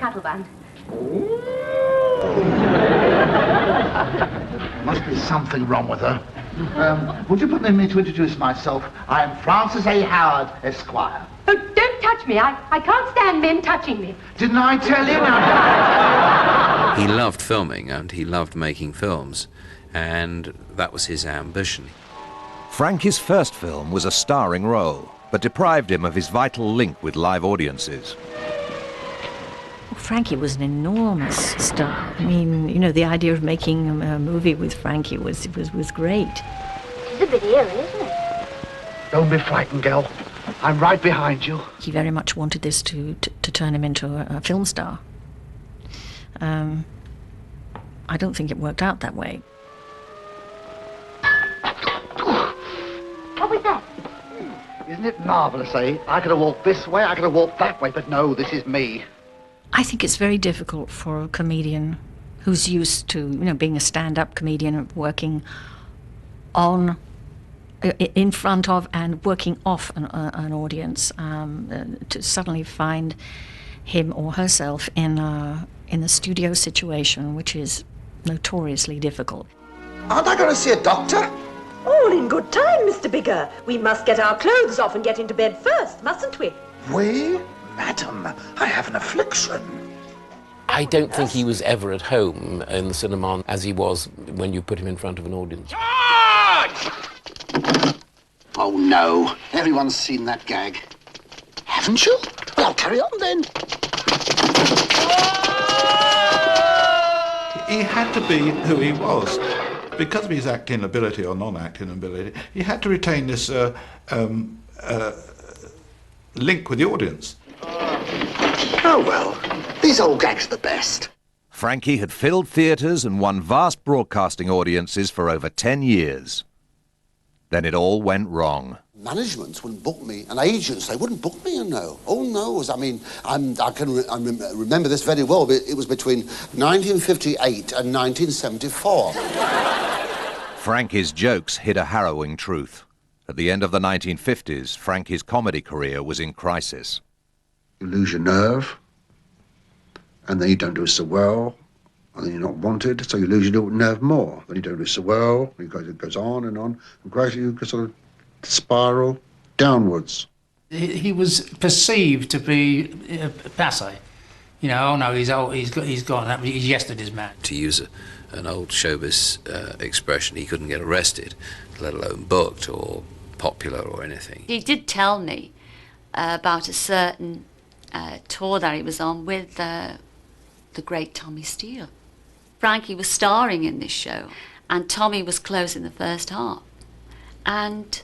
cattle band. Must be something wrong with her. Would you permit me to introduce myself? I am Francis A. Howard, Esquire. Oh, don't touch me. I can't stand men touching me. Didn't I tell you now? He loved filming and he loved making films, and that was his ambition. Frankie's first film was a starring role, but deprived him of his vital link with live audiences. Frankie was an enormous star. I mean, you know, the idea of making a movie with Frankie was great. It's a bit eerie, isn't it? Don't be frightened, girl. I'm right behind you. He very much wanted this to turn him into a film star. I don't think it worked out that way. What was that? Isn't it marvellous, eh? I could have walked this way, I could have walked that way, but no, this is me. I think it's very difficult for a comedian who's used to, you know, being a stand-up comedian, working on, in front of and working off an audience, to suddenly find him or herself in a studio situation, which is notoriously difficult. Aren't I going to see a doctor? All in good time, Mr. Bigger. We must get our clothes off and get into bed first, mustn't we? We? Madam, I have an affliction. I don't think he was ever at home in the cinema as he was when you put him in front of an audience. Oh, no. Everyone's seen that gag. Haven't you? Well, I'll carry on, then. He had to be who he was. Because of his acting ability or non-acting ability, he had to retain this link with the audience. Oh, well, these old gags are the best. Frankie had filled theatres and won vast broadcasting audiences for over 10 years. Then it all went wrong. Managements wouldn't book me, and agents, they wouldn't book me, you know. Oh, no, I mean, I remember this very well, but it was between 1958 and 1974. Frankie's jokes hid a harrowing truth. At the end of the 1950s, Frankie's comedy career was in crisis. You lose your nerve, and then you don't do so well, and then you're not wanted, so you lose your nerve more. Then you don't do so well, and it goes on, and gradually you sort of spiral downwards. He was perceived to be passé. You know, oh no, he's old, he's gone, he's yesterday's man. To use an old showbiz expression, he couldn't get arrested, let alone booked or popular or anything. He did tell me about a certain tour that he was on with the great Tommy Steele. Frankie was starring in this show, and Tommy was close in the first half. And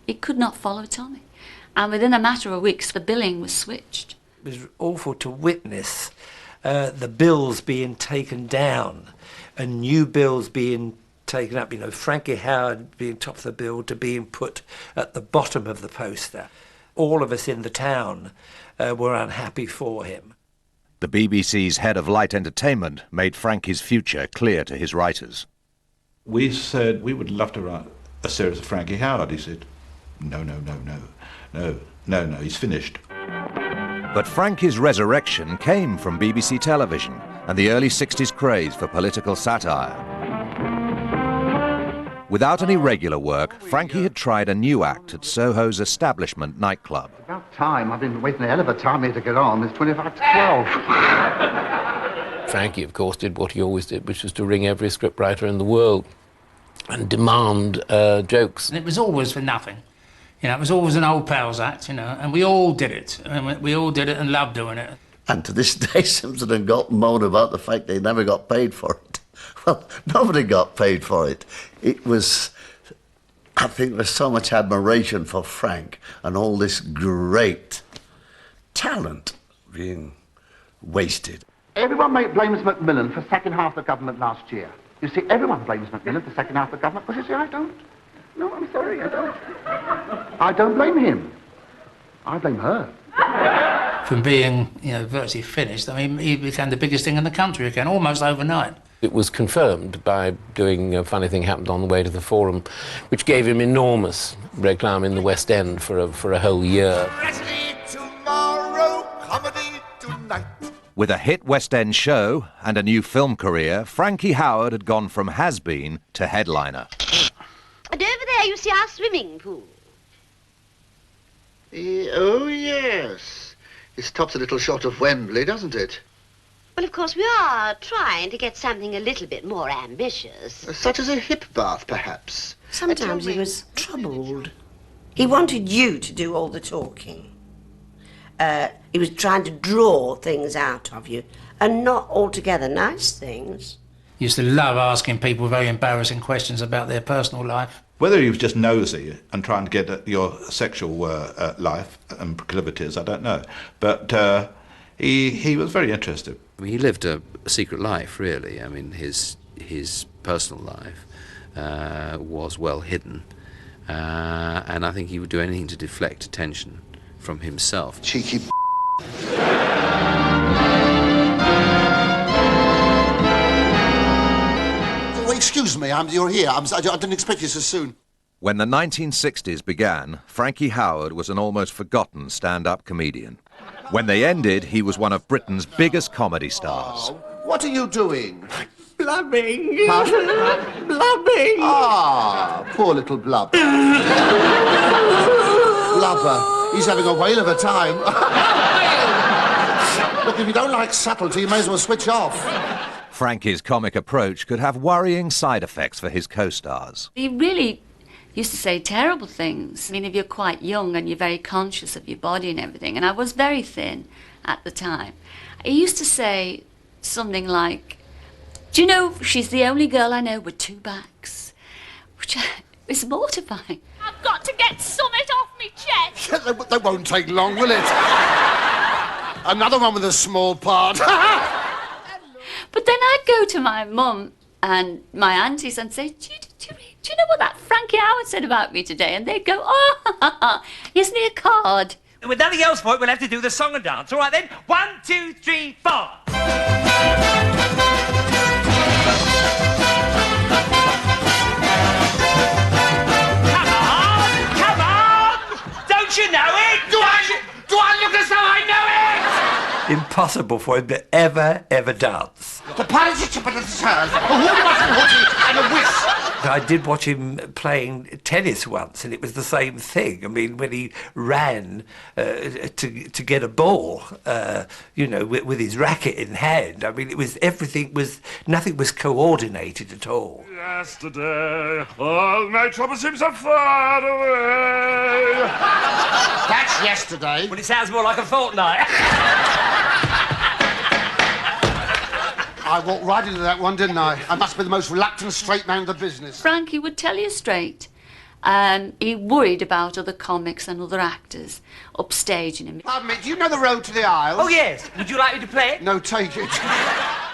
he could not follow Tommy. And within a matter of weeks, the billing was switched. It was awful to witness the bills being taken down and new bills being taken up. You know, Frankie Howard being top of the bill to being put at the bottom of the poster. All of us in the town were unhappy for him. The BBC's head of light entertainment made Frankie's future clear to his writers. We said we would love to write a series of Frankie Howard. He said, no, he's finished. But Frankie's resurrection came from BBC television and the early 60s craze for political satire. Without any regular work, Frankie had tried a new act at Soho's establishment nightclub. About time. I've been waiting a hell of a time here to get on. It's 25 to 12. Frankie, of course, did what he always did, which was to ring every scriptwriter in the world and demand jokes. And it was always for nothing. You know, it was always an old pals act, you know, and we all did it. And we all did it and loved doing it. And to this day, Simpson and Galt moan about the fact they never got paid for it. Well, nobody got paid for it. It was, I think there's so much admiration for Frank and all this great talent being wasted. Everyone blames Macmillan for sacking half the government last year. You see, everyone blames Macmillan for sacking half the government, but you see, I don't. No, I'm sorry, I don't. I don't blame him. I blame her. From being, you know, virtually finished, I mean, he became the biggest thing in the country again, almost overnight. It was confirmed by doing A Funny Thing Happened on the Way to the Forum, which gave him enormous reclam in the West End for a whole year. Tomorrow, comedy tonight. With a hit West End show and a new film career, Frankie Howard had gone from has-been to headliner. And over there you see our swimming pool. Oh, yes. It stops a little short of Wembley, doesn't it? Well, of course, we are trying to get something a little bit more ambitious. Such as a hip bath, perhaps. Sometimes he was troubled. He wanted you to do all the talking. He was trying to draw things out of you, and not altogether nice things. He used to love asking people very embarrassing questions about their personal life. Whether he was just nosy and trying to get at your sexual life and proclivities, I don't know. But he was very interested. I mean, he lived a secret life, really. I mean, his personal life was well hidden, and I think he would do anything to deflect attention from himself. Cheeky Oh, excuse me, you're here. I didn't expect you so soon. When the 1960s began, Frankie Howard was an almost forgotten stand-up comedian. When they ended, he was one of Britain's biggest comedy stars. What are you doing? Blubbing. Blubbing. Ah, poor little Blub. Blubber. He's having a whale of a time. Look, if you don't like subtlety, you may as well switch off. Frankie's comic approach could have worrying side effects for his co-stars. He really used to say terrible things. I mean, if you're quite young and you're very conscious of your body and everything, and I was very thin at the time, he used to say something like, "Do you know, she's the only girl I know with 2 backs," which is mortifying. I've got to get summit off me chest. That won't take long, will it? Another one with a small part. But then I'd go to my mum and my aunties and say, do you know what that Frankie Howard said about me today? And they'd go, "Oh, isn't he a card?" With nothing else for it, we'll have to do the song and dance. All right then, 1, 2, 3, 4. Come on! Don't you know it? Do I look as though I know it? Impossible for him to ever dance. The pilots are and a whisk. I did watch him playing tennis once, and it was the same thing. I mean, when he ran to get a ball, with his racket in hand, I mean, nothing was coordinated at all. Yesterday, all my troubles seem so far away. That's yesterday. Well, it sounds more like a fortnight. I walked right into that one, didn't I? I must be the most reluctant straight man in the business. Frankie would tell you straight. He worried about other comics and other actors upstaging him. Pardon me, do you know the road to the aisles? Oh, yes. Would you like me to play it? No, take it.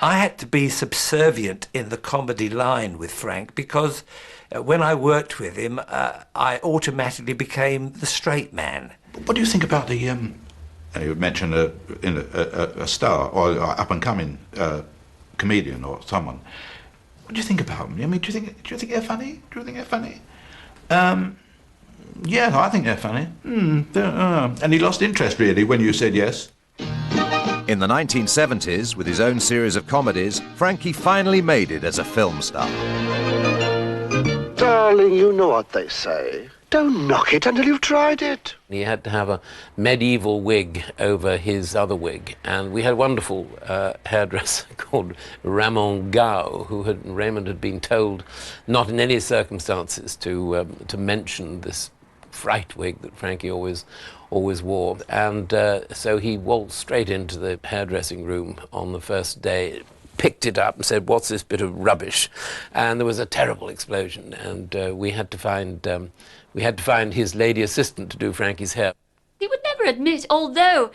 I had to be subservient in the comedy line with Frank because when I worked with him, I automatically became the straight man. What do you think about the... you mentioned a star or up-and-coming comedian or someone. What do you think about them? I mean, do you think they're funny? Yeah, I think they're funny. And he lost interest, really, when you said yes. In the 1970s, with his own series of comedies, Frankie finally made it as a film star. Darling, you know what they say. Don't knock it until you've tried it. He had to have a medieval wig over his other wig, and we had a wonderful hairdresser called Raymond Gao, Raymond had been told not in any circumstances to mention this fright wig that Frankie always wore, and so he waltzed straight into the hairdressing room on the first day, picked it up and said, "What's this bit of rubbish?" And there was a terrible explosion, and we had to find his lady assistant to do Frankie's hair. He would never admit, although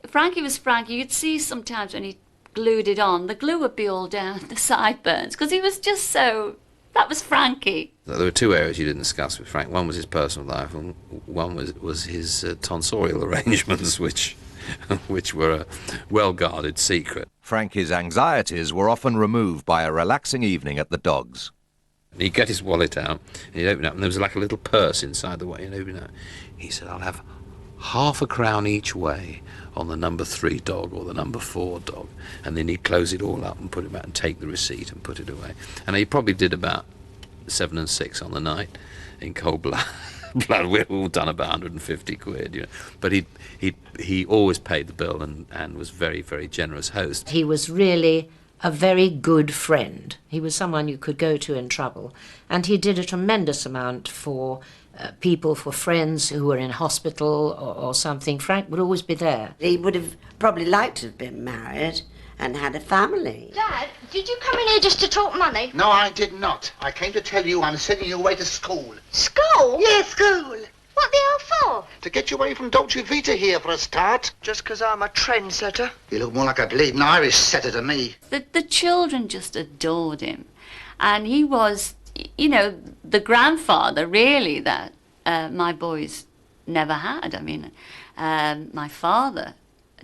Frankie was Frankie, you'd see sometimes when he glued it on, the glue would be all down the sideburns, because he was just so... That was Frankie. There were 2 areas you didn't discuss with Frank. One was his personal life, and one was his tonsorial arrangements, which were a well-guarded secret. Frankie's anxieties were often removed by a relaxing evening at the Dogs. He'd get his wallet out, and he'd open it up, and there was like a little purse inside the way, and open it up. He said, I'll have half a crown each way on the number 3 dog or the number 4 dog, and then he'd close it all up and put it back and take the receipt and put it away. And he probably did about 7 and 6 on the night in cold blood. We've all done about 150 quid, you know. But he always paid the bill and was very, very generous host. He was really a very good friend. He was someone you could go to in trouble, and he did a tremendous amount for people, for friends who were in hospital or something. Frank would always be there. He would have probably liked to have been married and had a family. Dad, did you come in here just to talk money? No, I did not. I came to tell you I'm sending you away to school. School? Yes, school. What the hell for? To get you away from Dolce Vita here for a start. Just 'cause I'm a trendsetter? You look more like a bleeding Irish setter to me. The children just adored him. And he was, you know, the grandfather, really, that my boys never had. I mean, my father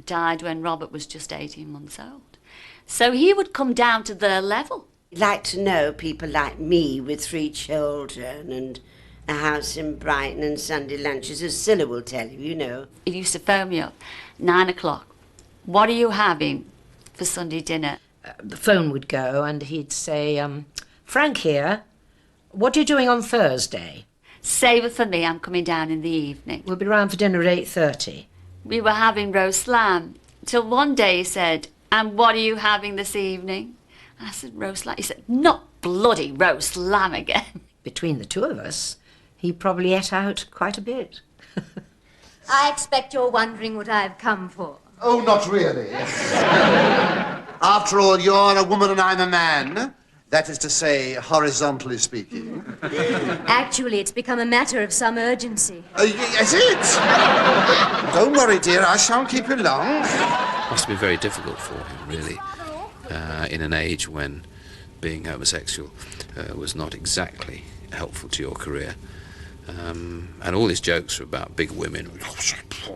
died when Robert was just 18 months old. So he would come down to their level. He'd like to know people like me with 3 children and a house in Brighton and Sunday lunches, as Scylla will tell you, you know. He used to phone me up, 9 o'clock. What are you having for Sunday dinner? The phone would go and he'd say, Frank here, what are you doing on Thursday? Save it for me, I'm coming down in the evening. We'll be round for dinner at 8:30. We were having roast lamb, till one day he said, and what are you having this evening? And I said, roast lamb. He said, not bloody roast lamb again. Between the two of us, he probably ate out quite a bit. I expect you're wondering what I've come for. Oh, not really. After all, you're a woman and I'm a man. That is to say, horizontally speaking. Actually, it's become a matter of some urgency. Is it? Don't worry, dear, I shan't keep you long. Must have been very difficult for him, really, in an age when being homosexual was not exactly helpful to your career. And all his jokes were about big women.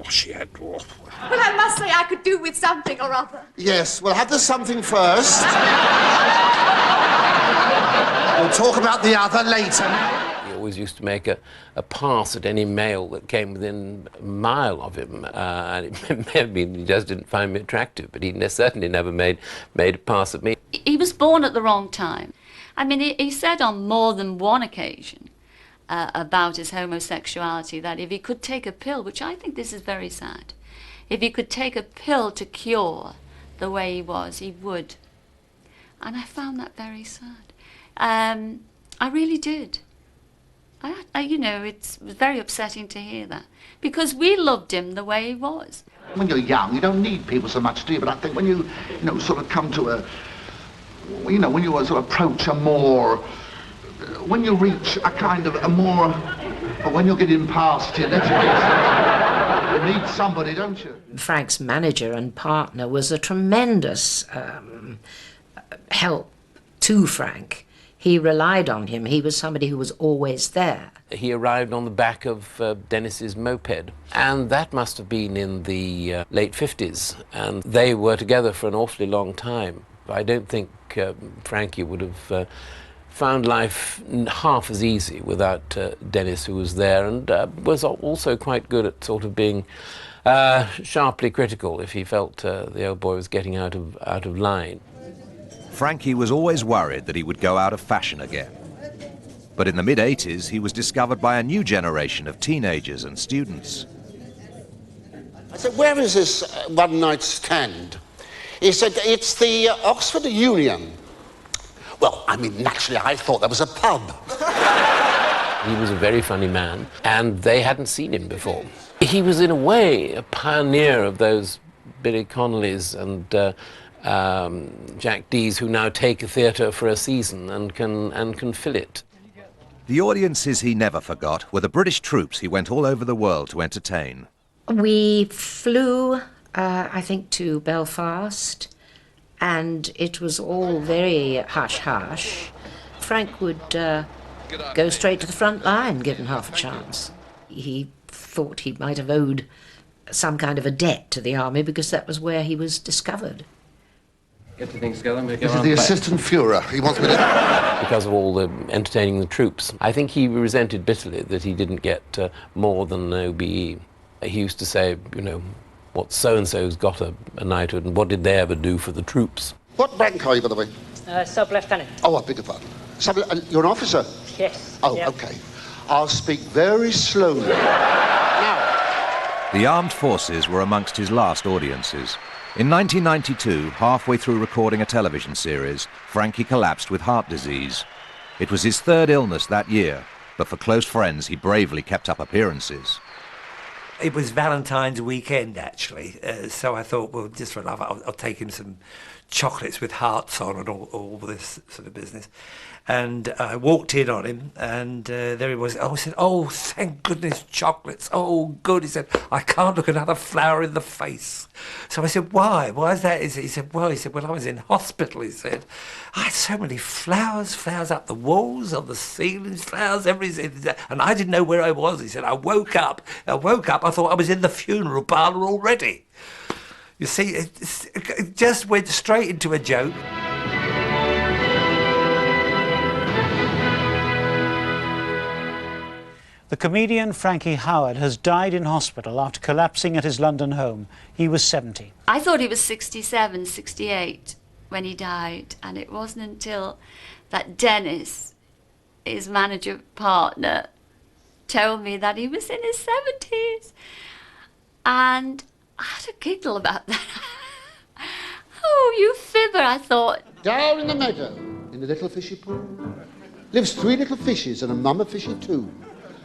She had... Well, I must say I could do with something or other. Yes, we'll have the something first. We'll talk about the other later. He always used to make a pass at any male that came within a mile of him. And it may have been he just didn't find me attractive, but he certainly never made a pass at me. He was born at the wrong time. I mean, he said on more than one occasion about his homosexuality that if he could take a pill, which I think this is very sad, if he could take a pill to cure the way he was, he would. And I found that very sad. I really did. You know, it was very upsetting to hear that, because we loved him the way he was. When you're young, you don't need people so much, do you? But I think when you know, sort of come to a, you know, when you sort of approach a more, when you reach a kind of a more, or when you're getting past your letters, you need somebody, don't you? Frank's manager and partner was a tremendous help to Frank. He relied on him. He was somebody who was always there. He arrived on the back of Dennis's moped, and that must have been in the late 50s, and they were together for an awfully long time. I don't think Frankie would have found life half as easy without Dennis, who was there, and was also quite good at sort of being sharply critical if he felt the old boy was getting out of line. Frankie was always worried that he would go out of fashion again. But in the mid-80s, he was discovered by a new generation of teenagers and students. I said, where is this one-night stand? He said, it's the Oxford Union. Well, I mean, naturally, I thought that was a pub. He was a very funny man, and they hadn't seen him before. He was, in a way, a pioneer of those Billy Connollys and Jack Dees who now take a theatre for a season and can fill it. The audiences he never forgot were the British troops he went all over the world to entertain. We flew, I think, to Belfast, and it was all very hush-hush. Frank would go straight to the front line, given half a chance. He thought he might have owed some kind of a debt to the army because that was where he was discovered. Get your things together. This is the assistant Führer. He wants me to... Because of all the entertaining the troops. I think he resented bitterly that he didn't get more than an OBE. He used to say, you know, what so-and-so's got a knighthood, and what did they ever do for the troops? What rank are you, by the way? Sub-lieutenant. Oh, I beg your pardon. You're an officer? Yes. Oh, yeah. OK. I'll speak very slowly. Now, The armed forces were amongst his last audiences. In 1992, halfway through recording a television series, Frankie collapsed with heart disease. It was his third illness that year, but for close friends, he bravely kept up appearances. It was Valentine's weekend, actually, so I thought, well, just for love, I'll take him some chocolates with hearts on and all this sort of business. And I walked in on him, and there he was. I said, oh, thank goodness, chocolates. Oh, good. He said, I can't look another flower in the face. So I said, why? Why is that? He said, well, I was in hospital, he said. I had so many flowers up the walls, on the ceilings, flowers, everything. And I didn't know where I was. He said, I woke up, I thought I was in the funeral parlour already. You see, it just went straight into a joke. The comedian Frankie Howard has died in hospital after collapsing at his London home. He was 70. I thought he was 67, 68 when he died, and it wasn't until that Dennis, his manager partner, told me that he was in his 70s. And I had a giggle about that. Oh, you fibber, I thought. down in the meadow, in the little fishy pool, lives 3 little fishes and a mama fishy too.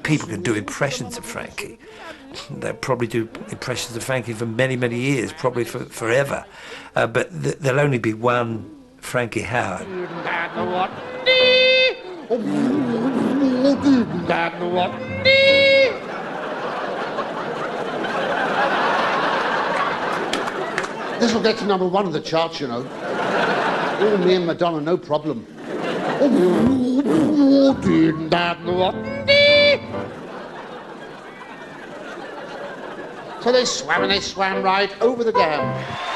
People can do impressions of Frankie. They'll probably do impressions of Frankie for many, many years, probably forever. But there'll only be one Frankie Howard. This will get to number 1 of the charts, you know. Oh, me and Madonna, no problem. So they swam right over the dam.